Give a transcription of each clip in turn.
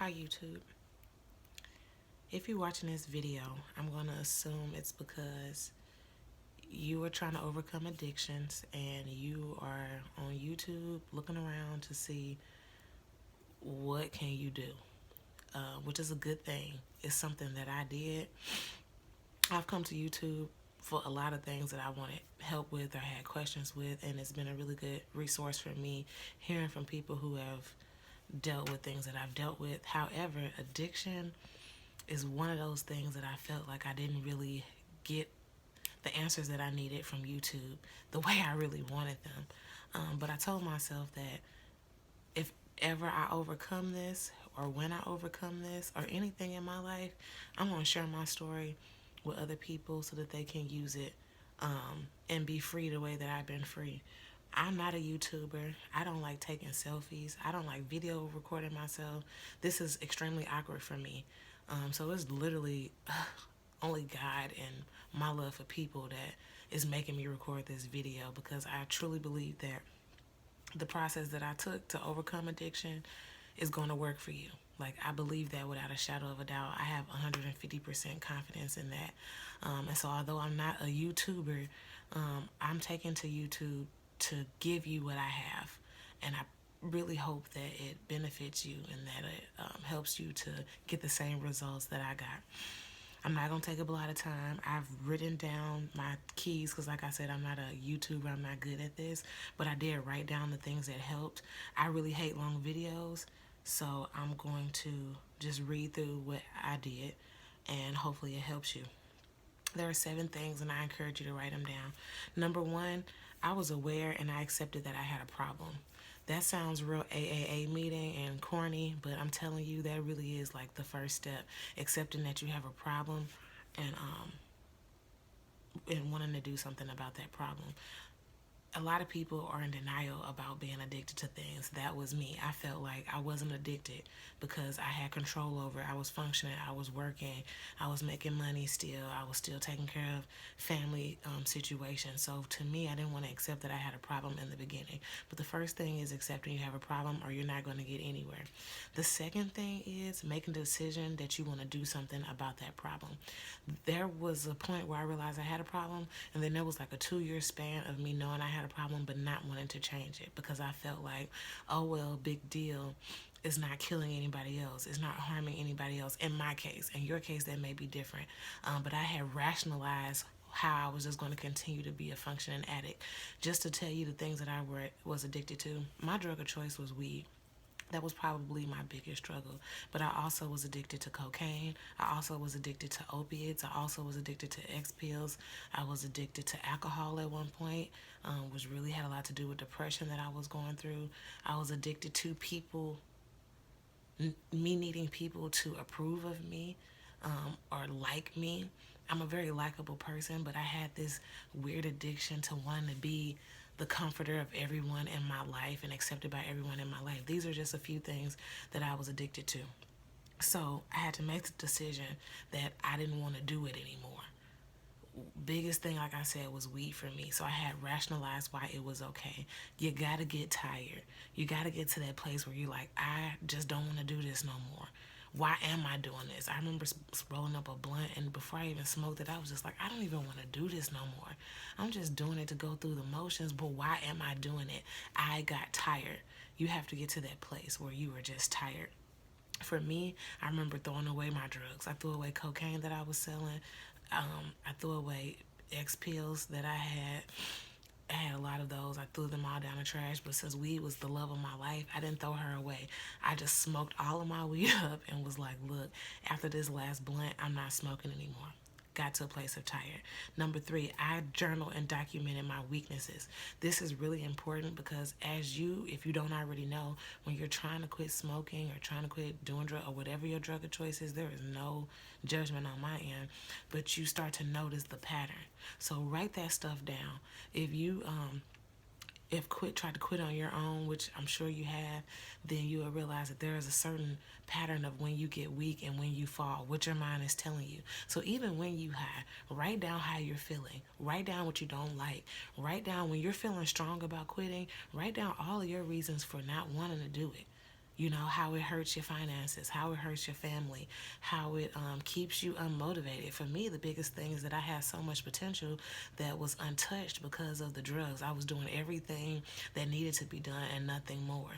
Hi YouTube. If you're watching this video, I'm going to assume it's because you are trying to overcome addictions and you are on YouTube looking around to see what can you do, which is a good thing. It's something that I did. I've come to YouTube for a lot of things that I wanted help with or had questions with, and it's been a really good resource for me hearing from people who have dealt with things that I've dealt with. However, addiction is one of those things that I felt like I didn't really get the answers that I needed from YouTube the way I really wanted them. But I told myself that if ever I overcome this, or when I overcome this, or anything in my life, I'm going to share my story with other people so that they can use it and be free the way that I've been free. I'm not a YouTuber. I don't like taking selfies. I don't like video recording myself. This is extremely awkward for me. So it's literally only God and my love for people that is making me record this video, because I truly believe that the process that I took to overcome addiction is going to work for you. Like, I believe that without a shadow of a doubt. I have 150% confidence in that. And so although I'm not a YouTuber, I'm taking to YouTube to give you what I have. And I really hope that it benefits you and that it helps you to get the same results that I got. I'm not going to take up a lot of time. I've written down my keys because, like I said, I'm not a YouTuber. I'm not good at this. But I did write down the things that helped. I really hate long videos, so I'm going to just read through what I did, and hopefully it helps you. There are 7 things, and I encourage you to write them down. Number 1, I was aware and I accepted that I had a problem. That sounds real AAA meeting and corny, but I'm telling you, that really is like the first step. Accepting that you have a problem and wanting to do something about that problem. A lot of people are in denial about being addicted to things. That was me. I felt like I wasn't addicted because I had control over it. I was functioning. I was working. I was making money still. I was still taking care of family situations. So to me, I didn't want to accept that I had a problem in the beginning. But the first thing is accepting you have a problem, or you're not going to get anywhere. The second thing is making a decision that you want to do something about that problem. There was a point where I realized I had a problem, and then there was like a 2-year span of me knowing I had a problem but not wanting to change it, because I felt like, oh well, big deal. It's not killing anybody else. It's not harming anybody else. In my case, in your case, that may be different. But I had rationalized how I was just going to continue to be a functioning addict. Just to tell you the things that I was addicted to, my drug of choice was weed. That was probably my biggest struggle. But I also was addicted to cocaine. I also was addicted to opiates. I also was addicted to X pills. I was addicted to alcohol at one point, which really had a lot to do with depression that I was going through. I was addicted to people, me needing people to approve of me or like me. I'm a very likable person, but I had this weird addiction to wanting to be the comforter of everyone in my life and accepted by everyone in my life. These are just a few things that I was addicted to. So I had to make the decision that I didn't want to do it anymore. Biggest thing, like I said, was weed for me. So I had rationalized why it was okay. You gotta get tired. You gotta get to that place where you're like, I just don't want to do this no more. Why am I doing this? I remember rolling up a blunt, and before I even smoked it, I was just like, I don't even want to do this no more. I'm just doing it to go through the motions, but why am I doing it? I got tired. You have to get to that place where you are just tired. For me, I remember throwing away my drugs. I threw away cocaine that I was selling. I threw away X pills that I had. I had a lot of those. I threw them all down the trash, but since weed was the love of my life, I didn't throw her away. I just smoked all of my weed up and was like, look, after this last blunt, I'm not smoking anymore. Got to a place of tired. Number 3, I journal and documented my weaknesses. This is really important because if you don't already know, when you're trying to quit smoking or trying to quit doing drug or whatever your drug of choice is, there is no judgment on my end, but you start to notice the pattern. So write that stuff down. If you tried to quit on your own, which I'm sure you have, then you will realize that there is a certain pattern of when you get weak and when you fall, what your mind is telling you. So even when you high, write down how you're feeling. Write down what you don't like. Write down when you're feeling strong about quitting. Write down all of your reasons for not wanting to do it. You know, how it hurts your finances, how it hurts your family, how it keeps you unmotivated. For me, the biggest thing is that I had so much potential that was untouched because of the drugs. I was doing everything that needed to be done and nothing more.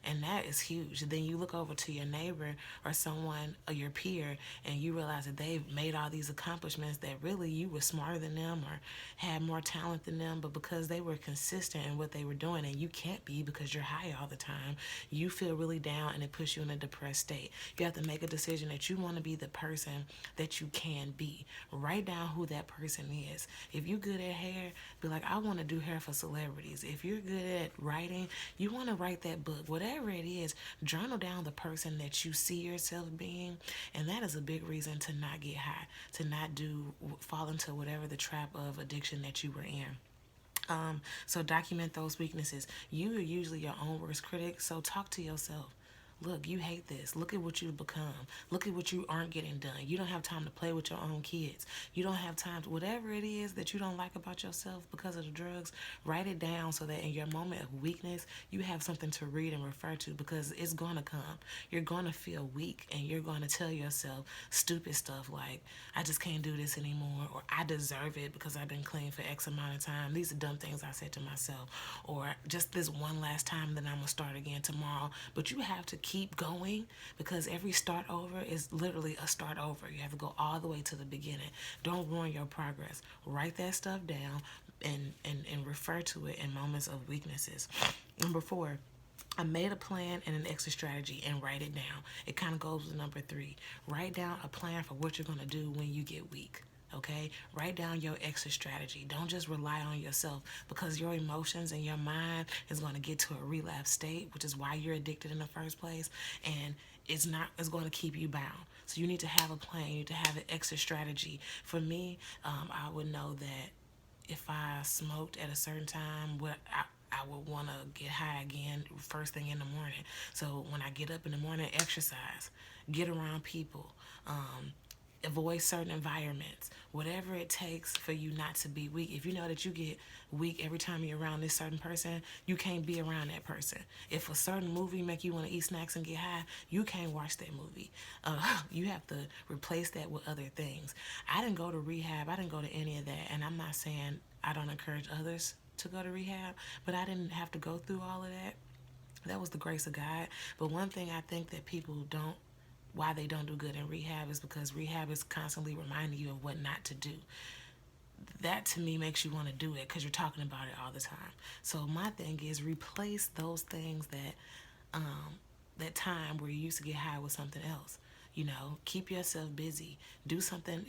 And that is huge. Then you look over to your neighbor or someone or your peer, and you realize that they've made all these accomplishments that really you were smarter than them or had more talent than them, but because they were consistent in what they were doing, and you can't be because you're high all the time, you feel really down and it puts you in a depressed state. You have to make a decision that you want to be the person that you can be. Write down who that person is. If you're good at hair, be like, I want to do hair for celebrities. If you're good at writing, you want to write that book. Whatever it is, journal down the person that you see yourself being, and that is a big reason to not get high, to not fall into whatever the trap of addiction that you were in. So document those weaknesses. You are usually your own worst critic, so talk to yourself. Look, you hate this. Look at what you've become. Look at what you aren't getting done. You don't have time to play with your own kids. You don't have time to, whatever it is that you don't like about yourself because of the drugs, write it down so that in your moment of weakness, you have something to read and refer to, because it's going to come. You're going to feel weak and you're going to tell yourself stupid stuff like, I just can't do this anymore, or I deserve it because I've been clean for X amount of time. These are dumb things I said to myself. Or just this one last time, then I'm going to start again tomorrow. But you have to keep going, because every start over is literally a start over. You have to go all the way to the beginning. Don't ruin your progress. Write that stuff down and refer to it in moments of weaknesses. Number 4, I made a plan and an exit strategy, and write it down. It kind of goes with number 3. Write down a plan for what you're going to do when you get weak. Okay, write down your exit strategy. Don't just rely on yourself, because your emotions and your mind is going to get to a relapse state, which is why you're addicted in the first place, and it's going to keep you bound. So you need to have a plan. You need to have an exit strategy. For me, I would know that if I smoked at a certain time, I would want to get high again first thing in the morning. So when I get up in the morning, exercise, get around people, avoid certain environments, whatever it takes for you not to be weak. If you know that you get weak every time you're around this certain person, you can't be around that person. If a certain movie make you want to eat snacks and get high, you can't watch that movie. You have to replace that with other things. I didn't go to rehab. I didn't go to any of that. And I'm not saying I don't encourage others to go to rehab, but I didn't have to go through all of that. That was the grace of God. But one thing I think that people don't, why they don't do good in rehab, is because rehab is constantly reminding you of what not to do. That to me makes you want to do it, because you're talking about it all the time. So my thing is, replace those things that time where you used to get high with something else. You know, keep yourself busy. Do something.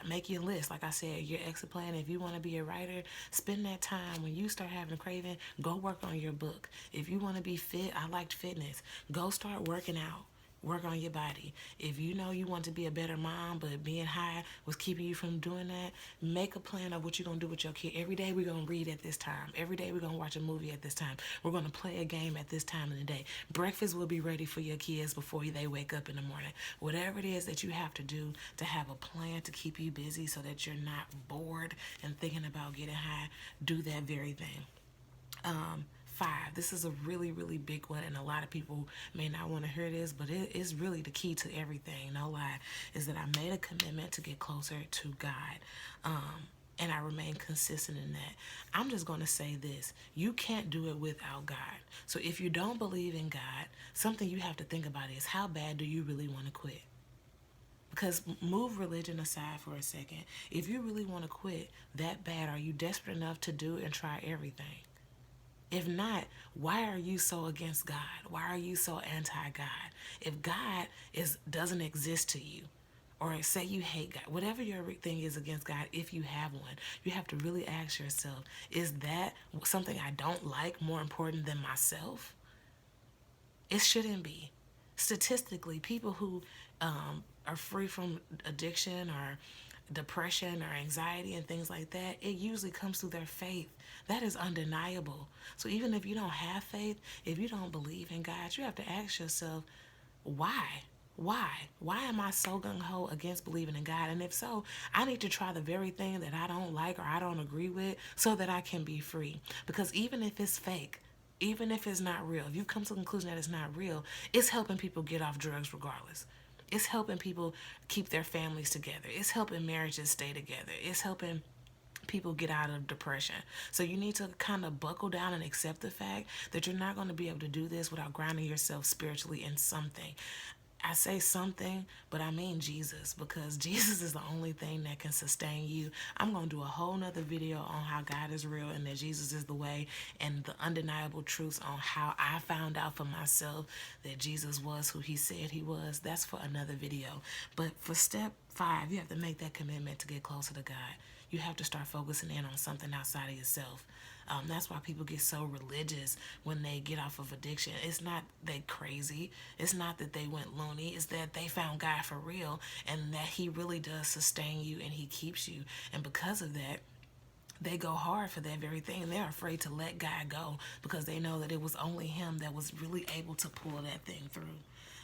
Make your list. Like I said, your exit plan. If you want to be a writer, spend that time. When you start having a craving, go work on your book. If you want to be fit, I liked fitness. Go start working out. Work on your body. If you know you want to be a better mom, but being high was keeping you from doing that, make a plan of what you're going to do with your kid. Every day we're going to read at this time. Every day we're going to watch a movie at this time. We're going to play a game at this time in the day. Breakfast will be ready for your kids before they wake up in the morning. Whatever it is that you have to do to have a plan to keep you busy so that you're not bored and thinking about getting high, do that very thing. 5. This is a really, really big one, and a lot of people may not want to hear this, but it is really the key to everything, no lie, is that I made a commitment to get closer to God. And I remain consistent in that. I'm just going to say this. You can't do it without God. So if you don't believe in God, something you have to think about is, how bad do you really want to quit? Because move religion aside for a second. If you really want to quit that bad, are you desperate enough to do and try everything? If not, why are you so against God? Why are you so anti-God? If God doesn't exist to you, or say you hate God, whatever your thing is against God, if you have one, you have to really ask yourself, is that something I don't like more important than myself? It shouldn't be. Statistically, people who are free from addiction or depression or anxiety and things like that, it usually comes through their faith. That is undeniable. So even if you don't have faith, if you don't believe in God, you have to ask yourself, why? Why? Why am I so gung-ho against believing in God? And if so, I need to try the very thing that I don't like or I don't agree with so that I can be free. Because even if it's fake, Even if it's not real, if you come to the conclusion that it's not real, it's helping people get off drugs regardless. It's helping people keep their families together. It's helping marriages stay together. It's helping people get out of depression. So you need to kind of buckle down and accept the fact that you're not going to be able to do this without grounding yourself spiritually in something. I say something, but I mean Jesus, because Jesus is the only thing that can sustain you. I'm going to do a whole nother video on how God is real and that Jesus is the way, and the undeniable truths on how I found out for myself that Jesus was who he said he was. That's for another video. But for step 5, you have to make that commitment to get closer to God. You have to start focusing in on something outside of yourself. That's why people get so religious when they get off of addiction. It's not they crazy. It's not that they went loony. It's that they found God for real, and that he really does sustain you and he keeps you. And because of that, they go hard for that very thing. They're afraid to let God go because they know that it was only him that was really able to pull that thing through.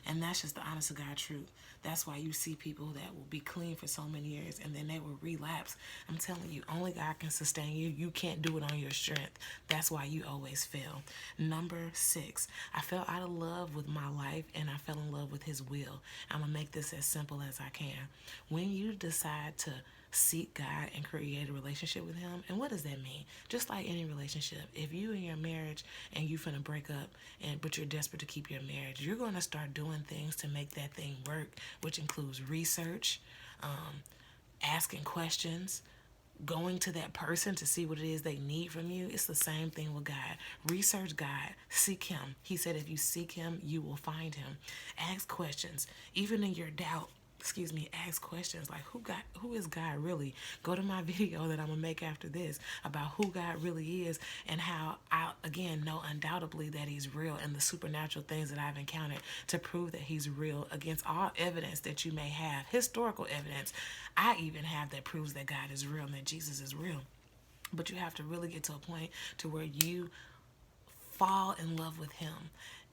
And that's just the honest to God truth. That's why you see people that will be clean for so many years and then they will relapse. I'm telling you, only God can sustain you. You can't do it on your strength. That's why you always fail. Number 6, I fell out of love with my life and I fell in love with his will. I'm going to make this as simple as I can. When you decide to seek God and create a relationship with him. And what does that mean? Just like any relationship, if you in your marriage and you finna break up but you're desperate to keep your marriage, you're going to start doing things to make that thing work, which includes research, asking questions, going to that person to see what it is they need from you. It's the same thing with God. Research God. Seek him. He said if you seek him, you will find him. Ask questions. Even in your doubt, ask questions like who is God really? Go to my video that I'm gonna make after this about who God really is and how I again know undoubtedly that he's real, and the supernatural things that I've encountered to prove that he's real against all evidence that you may have, historical evidence. I even have that proves that God is real and that Jesus is real. But you have to really get to a point to where you fall in love with him.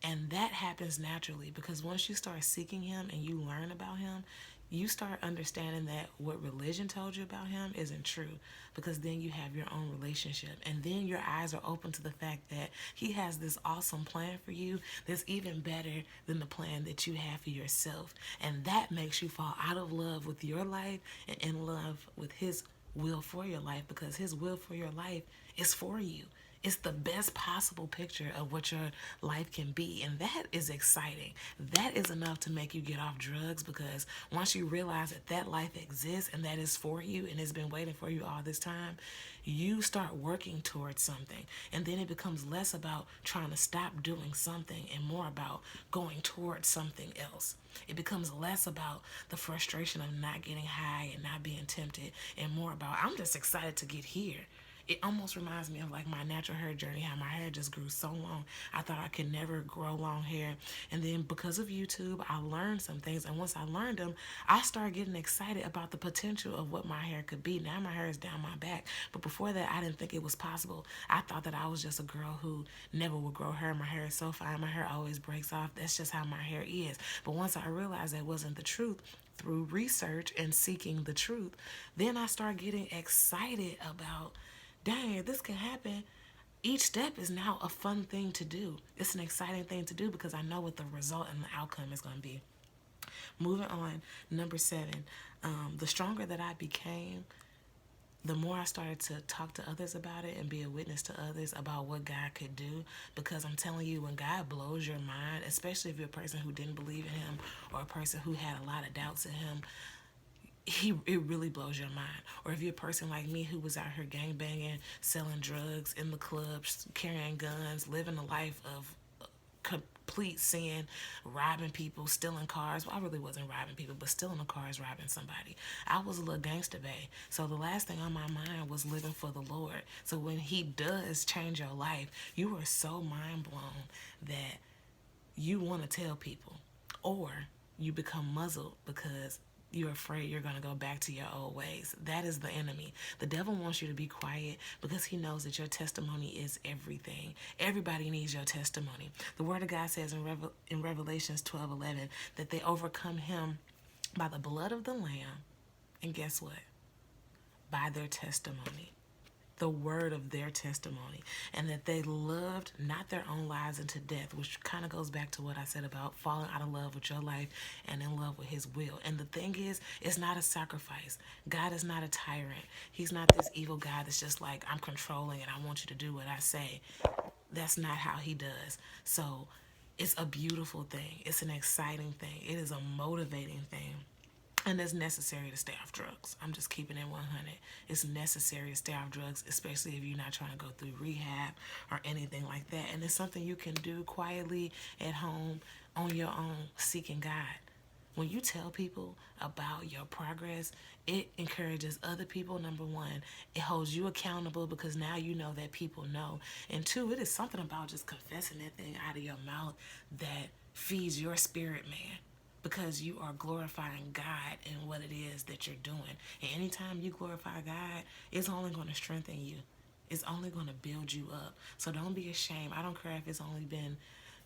And that happens naturally because once you start seeking him and you learn about him, you start understanding that what religion told you about him isn't true, because then you have your own relationship and then your eyes are open to the fact that he has this awesome plan for you that's even better than the plan that you have for yourself. And that makes you fall out of love with your life and in love with his will for your life, because his will for your life is for you. It's the best possible picture of what your life can be. And that is exciting. That is enough to make you get off drugs, because once you realize that that life exists and that is for you and it's been waiting for you all this time, you start working towards something. And then it becomes less about trying to stop doing something and more about going towards something else. It becomes less about the frustration of not getting high and not being tempted and more about, I'm just excited to get here. It almost reminds me of like my natural hair journey, how my hair just grew so long. I thought I could never grow long hair. And then because of YouTube, I learned some things. And once I learned them, I started getting excited about the potential of what my hair could be. Now my hair is down my back. But before that, I didn't think it was possible. I thought that I was just a girl who never would grow hair. My hair is so fine. My hair always breaks off. That's just how my hair is. But once I realized that wasn't the truth, through research and seeking the truth, then I started getting excited about, dang, this can happen. Each step is now a fun thing to do. It's an exciting thing to do because I know what the result and the outcome is going to be. Moving on, number 7, the stronger that I became, the more I started to talk to others about it and be a witness to others about what God could do. Because I'm telling you, when God blows your mind, especially if you're a person who didn't believe in him or a person who had a lot of doubts in him, it really blows your mind. Or if you're a person like me who was out here gangbanging, selling drugs in the clubs, carrying guns, living a life of complete sin, robbing people, stealing cars. Well, I really wasn't robbing people, but stealing a car is robbing somebody. I was a little gangster bae. So the last thing on my mind was living for the Lord. So when he does change your life, you are so mind blown that you want to tell people, or you become muzzled because you're afraid you're going to go back to your old ways. That is the enemy. The devil wants you to be quiet because he knows that your testimony is everything. Everybody needs your testimony. The word of God says in Revelations 12:11 that they overcome him by the blood of the Lamb. And guess what? By their testimony. the word of their testimony, and that they loved not their own lives into death, which kind of goes back to what I said about falling out of love with your life and in love with his will. And the thing is, it's not a sacrifice. God is not a tyrant. He's not this evil God that's just like, I'm controlling and I want you to do what I say. That's not how he does. So it's a beautiful thing. It's an exciting thing. It is a motivating thing. And it's necessary to stay off drugs. I'm just keeping it 100. It's necessary to stay off drugs, especially if you're not trying to go through rehab or anything like that. And it's something you can do quietly at home on your own, seeking God. When you tell people about your progress, it encourages other people. Number one, it holds you accountable because now you know that people know. And two, it is something about just confessing that thing out of your mouth that feeds your spirit, man, because you are glorifying God in what it is that you're doing. And anytime you glorify God, it's only going to strengthen you. It's only going to build you up. So don't be ashamed. I don't care if it's only been,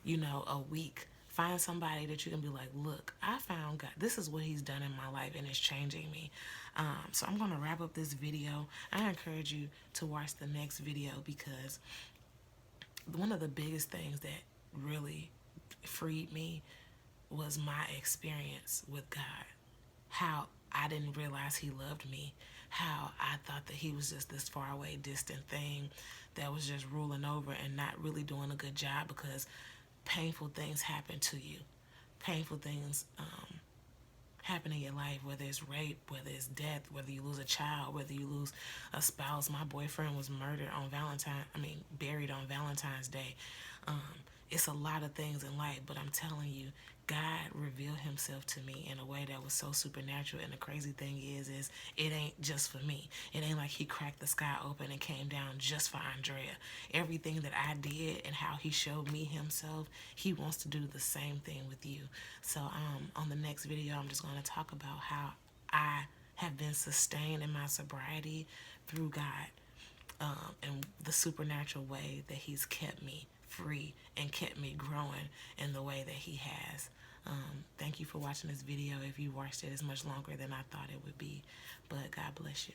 a week. Find somebody that you can be like, look, I found God. This is what he's done in my life, and it's changing me. So I'm going to wrap up this video. I encourage you to watch the next video, because one of the biggest things that really freed me was my experience with God. How I didn't realize he loved me. How I thought that he was just this far away, distant thing that was just ruling over and not really doing a good job, because painful things happen to you. Painful things happen in your life, whether it's rape, whether it's death, whether you lose a child, whether you lose a spouse. My boyfriend was buried on Valentine's Day. It's a lot of things in life, but I'm telling you, God revealed himself to me in a way that was so supernatural. And the crazy thing is it ain't just for me. It ain't like he cracked the sky open and came down just for Andrea. Everything that I did and how he showed me himself, he wants to do the same thing with you. So on the next video, I'm just going to talk about how I have been sustained in my sobriety through God, and the supernatural way that he's kept me free and kept me growing in the way that he has. Thank you for watching this video. If you watched it, it's much longer than I thought it would be, but God bless you.